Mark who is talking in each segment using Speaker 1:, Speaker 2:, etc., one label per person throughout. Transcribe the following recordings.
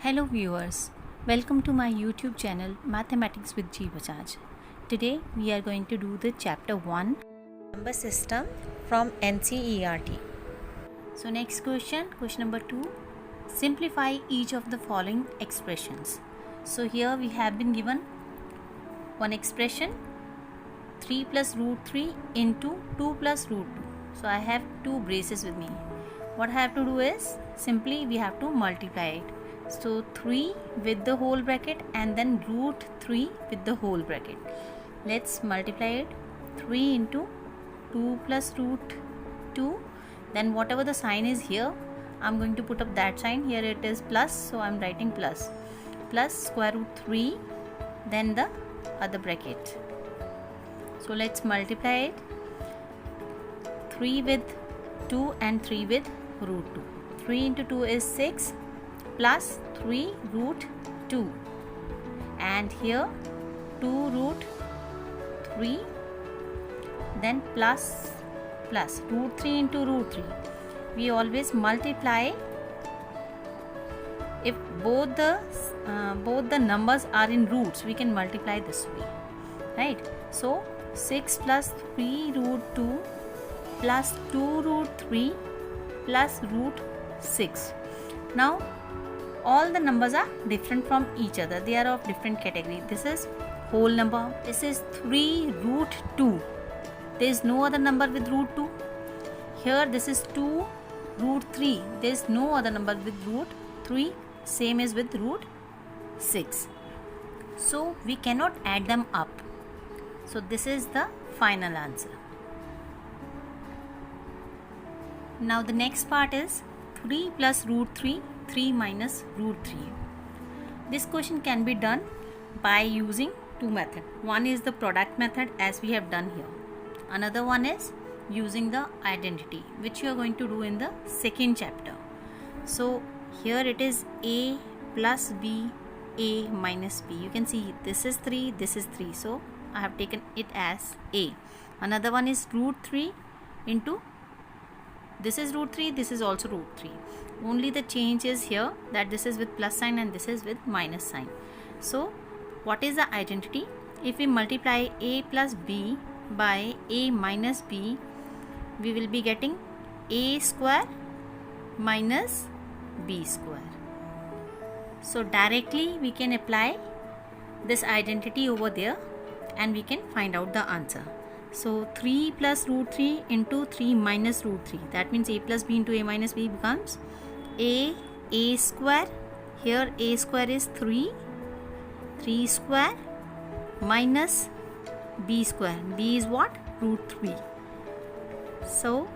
Speaker 1: Hello viewers, welcome to my YouTube channel Mathematics with G Bajaj. Today we are going to do the chapter 1
Speaker 2: Number system from NCERT.
Speaker 1: So next question number 2, simplify each of the following expressions. So here we have been given one expression 3 plus root 3 into 2 plus root 2. So I have two braces with me. What I have to do is simply we have to multiply it. So 3 with the whole bracket and then root 3 with the whole bracket. Let's multiply it. 3 into 2 plus root 2. Then whatever the sign is here, I'm going to put up that sign. Here it is plus, so I'm writing plus. Plus square root 3, then the other bracket. So let's multiply it. 3 with 2 and 3 with root 2. 3 into 2 is 6 plus 3 root 2, and here 2 root 3, then plus root 3 into root 3. We always multiply if both the numbers are in roots. We can multiply this way, right? So 6 plus 3 root 2 plus 2 root 3 plus root 6. Now all the numbers are different from each other. They are of different category. This is whole number. This is 3 root 2. There is no other number with root 2. Here this is 2 root 3. There is no other number with root 3. Same as with root 6. So we cannot add them up. So this is the final answer. Now the next part is 3 plus root 3, 3 minus root 3. This question can be done by using two methods. One is the product method, as we have done here. Another one is using the identity, which you are going to do in the second chapter. So here it is a plus b, a minus b. You can see this is 3, this is 3. So I have taken it as a. Another one is root 3 into this is root 3, this is also root 3. Only the change is here that this is with plus sign and this is with minus sign. So what is the identity? If we multiply a plus b by a minus b, we will be getting a square minus b square. So directly we can apply this identity over there and we can find out the answer. So 3 plus root 3 into 3 minus root 3. That means a plus b into a minus b becomes a square. Here a square is 3 square minus b square. B is what? Root 3. So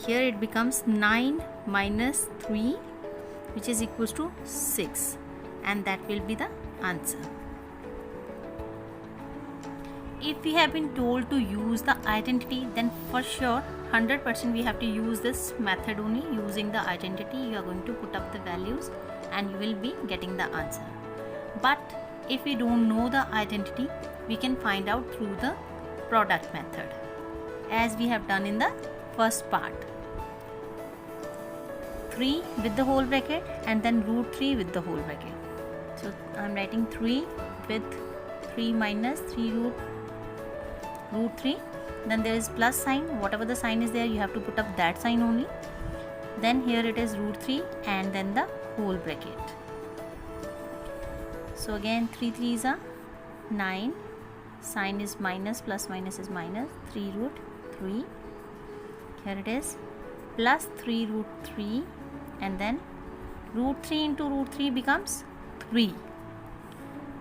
Speaker 1: here it becomes 9 minus 3, which is equals to 6, and that will be the answer. If we have been told to use the identity, then for sure 100% we have to use this method only. Using the identity, you are going to put up the values and you will be getting the answer. But if we don't know the identity, we can find out through the product method, as we have done in the first part. 3 with the whole bracket and then root 3 with the whole bracket. So I am writing 3 with 3 minus 3 root 3. Then there is plus sign. Whatever the sign is there, you have to put up that sign only. Then here it is root 3 and then the whole bracket. So again 3 3s are 9. Sign is minus, plus minus is minus. 3 root 3. Here it is plus 3 root 3, and then root 3 into root 3 becomes 3.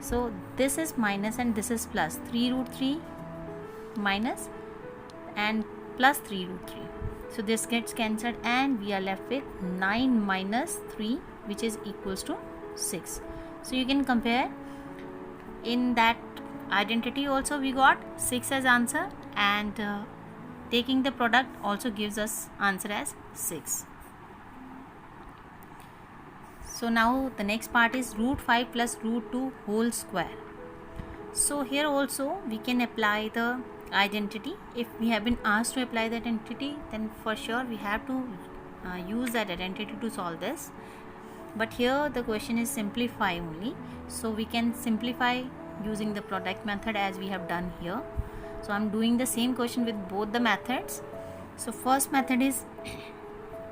Speaker 1: So this is minus and this is plus. 3 root 3 minus and plus 3 root 3. So this gets cancelled and we are left with 9 minus 3, which is equals to 6. So you can compare. In that identity also we got 6 as answer, and taking the product also gives us answer as 6. So now the next part is root 5 plus root 2 whole square. So here also we can apply the identity. If we have been asked to apply the identity, then for sure we have to use that identity to solve this. but here the question is simplify only, so we can simplify using the product method as we have done here. So I'm doing the same question with both the methods. So first method is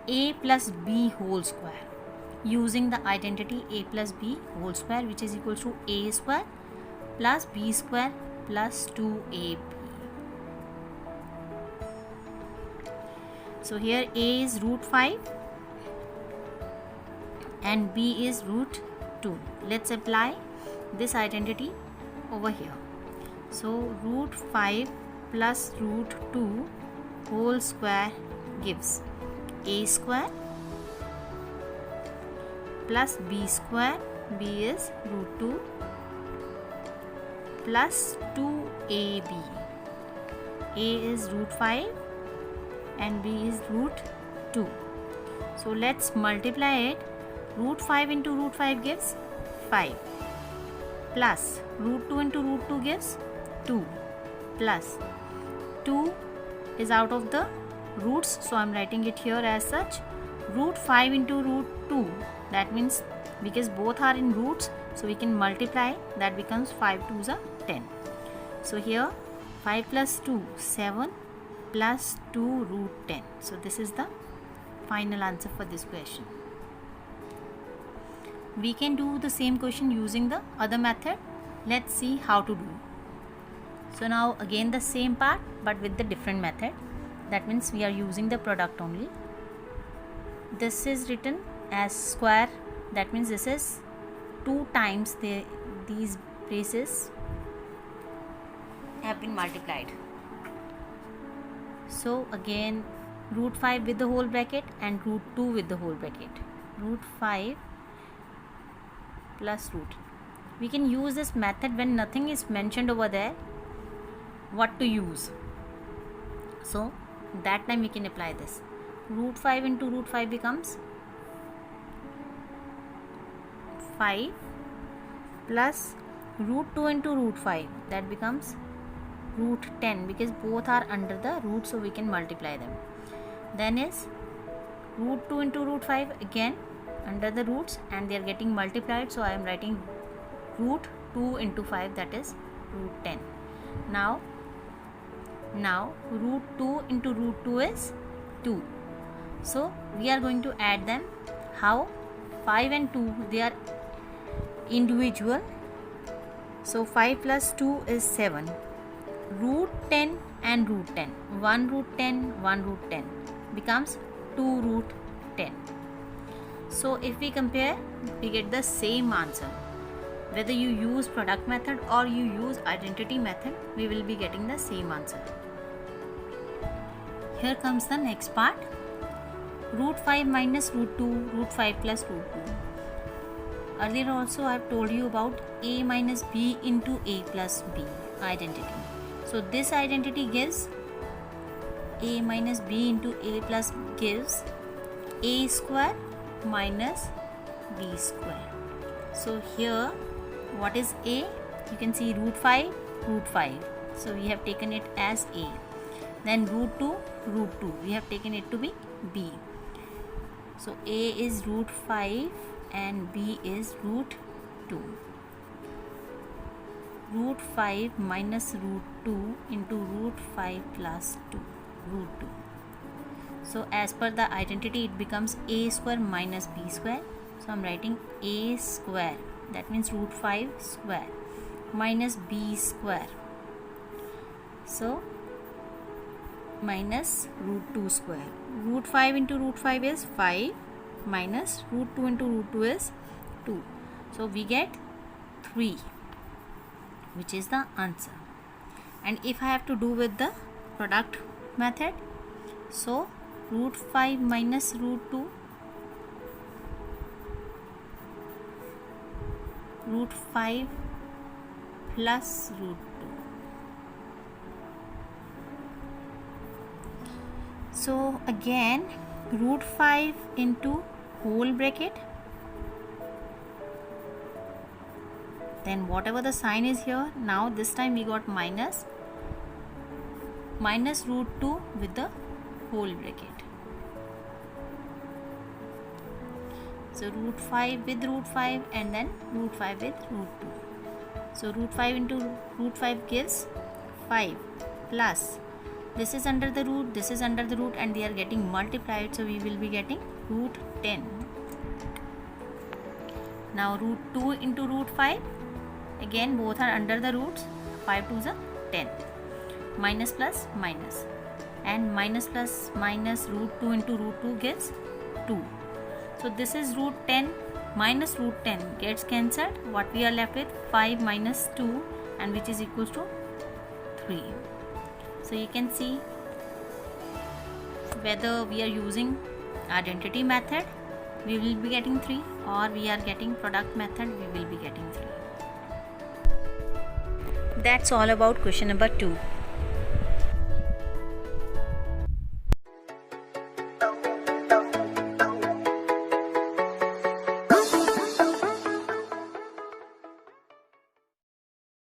Speaker 1: a plus b whole square, using the identity a plus b whole square, which is equal to a square plus b square plus 2ab. So here a is root 5 and b is root 2. Let's apply this identity over here. So root 5 plus root 2 whole square gives a square plus b square, b is root 2 plus 2ab. A is root 5 and b is root 2. So let's multiply it. Root 5 into root 5 gives 5 plus root 2 into root 2 gives 2 plus 2 is out of the roots, so I'm writing it here as such. Root 5 into root 2, that means because both are in roots, so we can multiply, that becomes 5 2s are 10. So here 5 plus 2 7 plus 2 root 10. So this is the final answer for this question. We can do the same question using the other method. Let's see how to do. So now again the same part but with the different method. That means we are using the product only. This is written as square. That means this is 2 times these braces have been multiplied. So again root 5 with the whole bracket and root 2 with the whole bracket. Root 5 plus root. We can use this method when nothing is mentioned over there what to use. So that time we can apply this. Root 5 into root 5 becomes 5 plus root 2 into root 5, that becomes root 10, because both are under the root, so we can multiply them. Then is root 2 into root 5 again under the roots and they are getting multiplied, so I am writing root 2 into 5, that is root 10. Now root 2 into root 2 is 2. So we are going to add them. How? 5 and 2, they are individual. So 5 plus 2 is 7. Root 10 and root 10. 1 root 10, 1 root 10 becomes 2 root 10. So if we compare, we get the same answer. Whether you use product method or you use identity method, we will be getting the same answer. Here comes the next part. Root 5 minus root 2, root 5 plus root 2. Earlier also I have told you about a minus b into a plus b identity. So this identity gives a minus b into a plus gives a square minus b square. So here what is a? You can see root 5, root 5. So we have taken it as a. Then root 2, root 2. We have taken it to be b. So a is root 5 and b is root 2. Root 5 minus root 2 into root 5 plus 2, root 2. So as per the identity it becomes a square minus b square. So I am writing a square, that means root 5 square minus b square. So minus root 2 square. Root 5 into root 5 is 5 minus root 2 into root 2 is 2. So we get 3, which is the answer. And if I have to do with the product method, so root 5 minus root 2, root 5 plus root 2. So again root 5 into whole bracket, then whatever the sign is here, now this time we got minus root 2 with the whole bracket. So root 5 with root 5 and then root 5 with root 2. So root 5 into root 5 gives 5 plus this is under the root, this is under the root, and they are getting multiplied, so we will be getting root 10. Now root 2 into root 5, again both are under the roots, 5 2s are 10, minus plus minus, and minus plus minus root 2 into root 2 gives 2. So this is root 10 minus root 10 gets cancelled. What we are left with? 5 minus 2, and which is equals to 3. So you can see whether we are using identity method, we will be getting 3, or we are getting product method, we will be getting 3.
Speaker 2: That's all about question number 2.